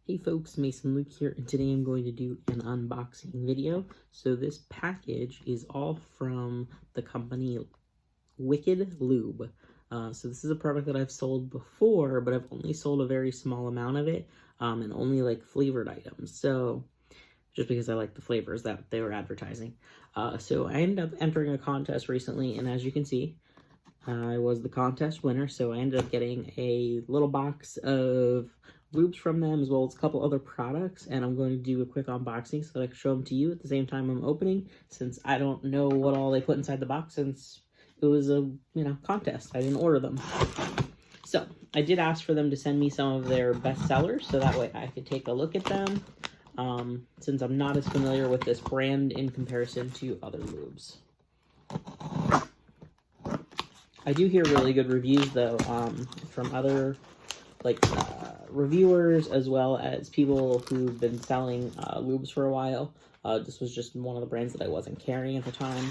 Hey folks, Mason Luke here, and today I'm going to do an unboxing video. So this package is all from the company Wicked Lube. So this is a product that I've sold before, but I've only sold a very small amount of it, and only like flavored items. So just because I like the flavors that they were advertising. So I ended up entering a contest recently, and as you can see, I was the contest winner, so I ended up getting a little box of lubes from them, as well as a couple other products, and I'm going to do a quick unboxing so that I can show them to you at the same time I'm opening, since I don't know what all they put inside the box, since it was a, contest. I didn't order them. So, I did ask for them to send me some of their best sellers, so that way I could take a look at them, since I'm not as familiar with this brand in comparison to other lubes. I do hear really good reviews, though, from other, reviewers, as well as people who've been selling lubes for a while. This was just one of the brands that I wasn't carrying at the time.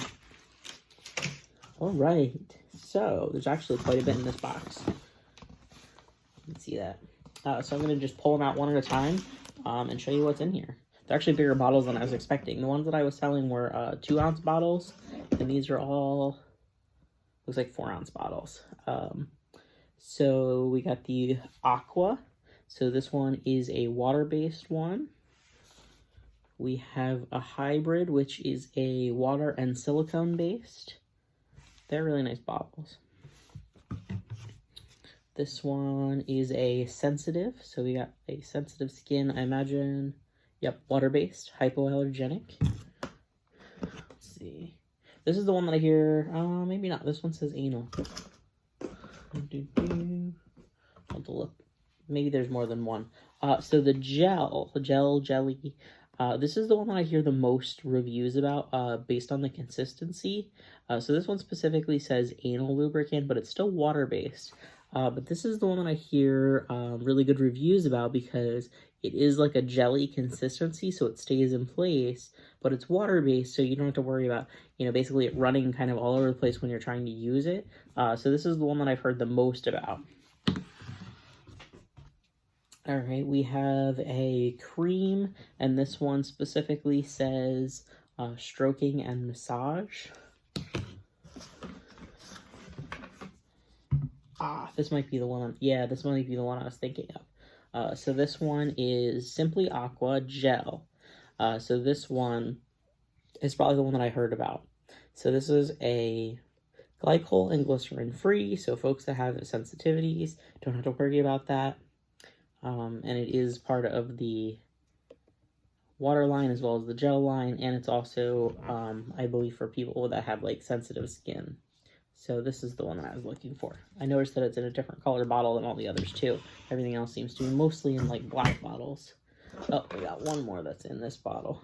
Alright, so there's actually quite a bit in this box. You can see that. So I'm going to just pull them out one at a time and show you what's in here. They're actually bigger bottles than I was expecting. The ones that I was selling were 2-ounce bottles, and these are all, looks like 4-ounce bottles. So we got the Aqua. So this one is a water-based one. We have a hybrid, which is a water and silicone-based. They're really nice bottles. This one is a sensitive. So we got a sensitive skin, I imagine. Yep, water-based, hypoallergenic. Let's see. This is the one that I hear, maybe not. This one says anal. I'll have to look. Maybe there's more than one. So the jelly, this is the one that I hear the most reviews about, based on the consistency. So this one specifically says anal lubricant, but it's still water-based. But this is the one that I hear really good reviews about because it is like a jelly consistency, so it stays in place, but it's water-based, so you don't have to worry about, basically it running kind of all over the place when you're trying to use it. So this is the one that I've heard the most about. All right, we have a cream, and this one specifically says stroking and massage. This might be the one. This might be the one I was thinking of. So this one is Simply Aqua Gel. So this one is probably the one that I heard about. So this is a glycol and glycerin free, so folks that have sensitivities don't have to worry about that. And it is part of the water line as well as the gel line, and it's also, I believe, for people that have, sensitive skin. So this is the one that I was looking for. I noticed that it's in a different color bottle than all the others, too. Everything else seems to be mostly in, black bottles. Oh, we got one more that's in this bottle.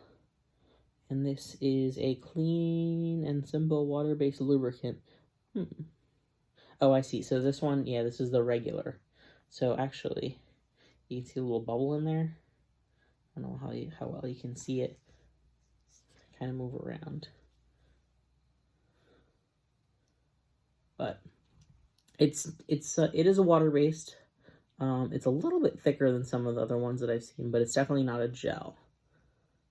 And this is a clean and simple water-based lubricant. Oh, I see. So this one, this is the regular. So actually, you can see a little bubble in there. I don't know how well you can see it. Kind of move around. But it is a water-based. It's a little bit thicker than some of the other ones that I've seen, but it's definitely not a gel.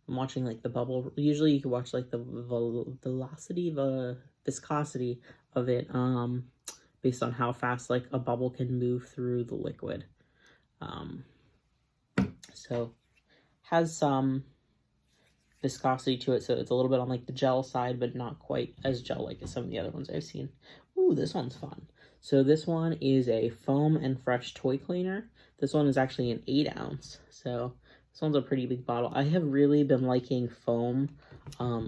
I'm watching the bubble. Usually you can watch the velocity, the viscosity of it, based on how fast a bubble can move through the liquid. So has some viscosity to it, so it's a little bit on the gel side, but not quite as gel-like as some of the other ones I've seen. Ooh, this one's fun. So this one is a foam and fresh toy cleaner. This one is actually an 8-ounce, so this one's a pretty big bottle. I have really been liking foam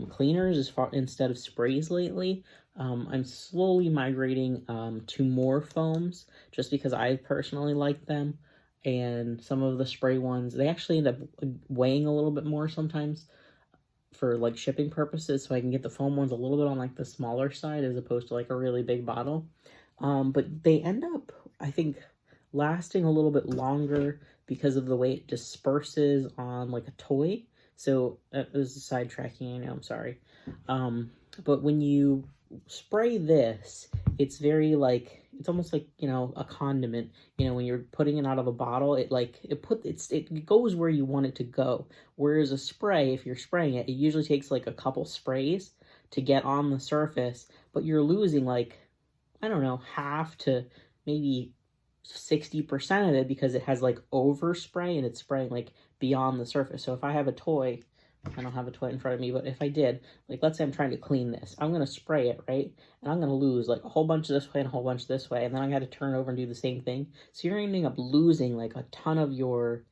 cleaners instead of sprays lately. I'm slowly migrating to more foams just because I personally like them. And some of the spray ones, they actually end up weighing a little bit more sometimes for shipping purposes, so I can get the foam ones a little bit on the smaller side as opposed to a really big bottle. But they end up, I think, lasting a little bit longer because of the way it disperses on a toy. So it was sidetracking, I know, I'm sorry. But when you spray this, it's very it's almost like, you know, a condiment. You know, when you're putting it out of a bottle, it goes where you want it to go. Whereas a spray, if you're spraying it, it usually takes like a couple sprays to get on the surface, but you're losing like, I don't know, half to maybe 60% of it because it has like overspray and it's spraying like beyond the surface. So if I have a toy, I don't have a toy in front of me, but if I did, like let's say I'm trying to clean this, I'm going to spray it, right? And I'm going to lose like a whole bunch this way and a whole bunch this way, and then I got to turn over and do the same thing. So you're ending up losing like a ton of your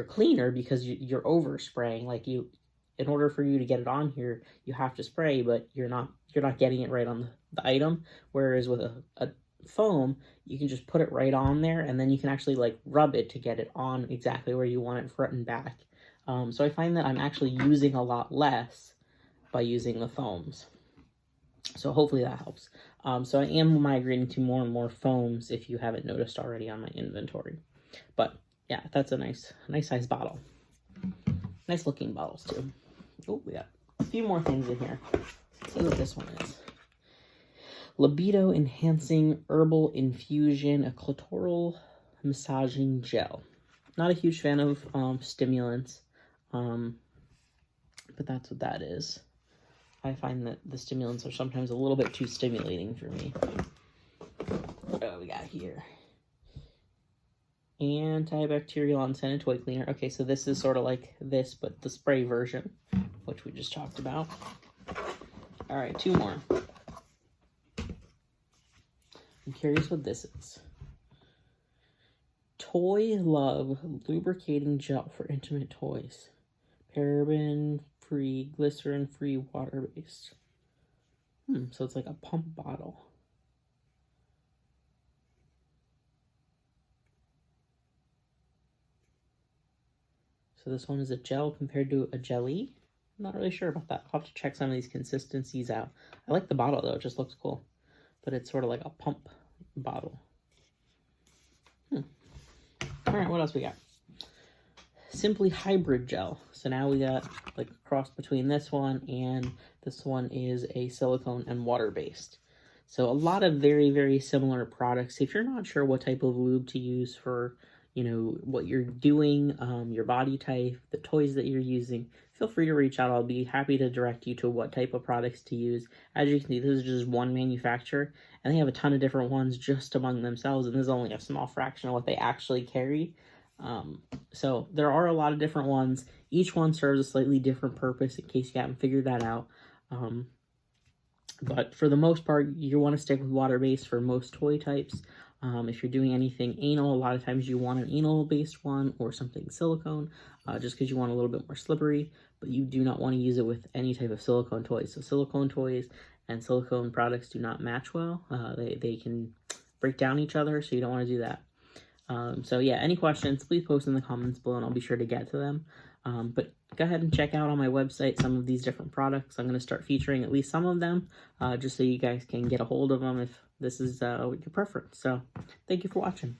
cleaner because you're overspraying. Like in order for you to get it on here, you have to spray, but you're not getting it right on the item. Whereas with a foam, you can just put it right on there, and then you can actually like rub it to get it on exactly where you want it, front and back. So I find that I'm actually using a lot less by using the foams. So hopefully that helps. So I am migrating to more and more foams, if you haven't noticed already on my inventory. But yeah, that's a nice size bottle. Nice looking bottles too. Oh, we got a few more things in here. Let's see what this one is. Libido Enhancing Herbal Infusion, a Clitoral Massaging Gel. Not a huge fan of stimulants, but that's what that is. I find that the stimulants are sometimes a little bit too stimulating for me. What do we got here? Antibacterial Onsen toy cleaner. Okay, so this is sort of like this, but the spray version, which we just talked about. All right, two more. I'm curious what this is. Toy Love Lubricating Gel for Intimate Toys. Paraben-free, glycerin-free, water-based. So it's like a pump bottle. So this one is a gel compared to a jelly. I'm not really sure about that. I'll have to check some of these consistencies out. I like the bottle though, it just looks cool. But it's sort of like a pump bottle. All right, what else we got? Simply Hybrid Gel. So now we got like a cross between this one and this one is a silicone and water-based. So a lot of very, very similar products. If you're not sure what type of lube to use for, you know, what you're doing, your body type, the toys that you're using, feel free to reach out. I'll be happy to direct you to what type of products to use. As you can see, this is just one manufacturer, and they have a ton of different ones just among themselves, and this is only a small fraction of what they actually carry. So there are a lot of different ones. Each one serves a slightly different purpose in case you haven't figured that out. But for the most part, you want to stick with water-based for most toy types. If you're doing anything anal, a lot of times you want an anal-based one or something silicone, just because you want a little bit more slippery, but you do not want to use it with any type of silicone toys. So silicone toys and silicone products do not match well. They can break down each other, so you don't want to do that. So yeah, any questions, please post in the comments below and I'll be sure to get to them. But go ahead and check out on my website some of these different products. I'm going to start featuring at least some of them, just so you guys can get a hold of them if this is your preference. So thank you for watching.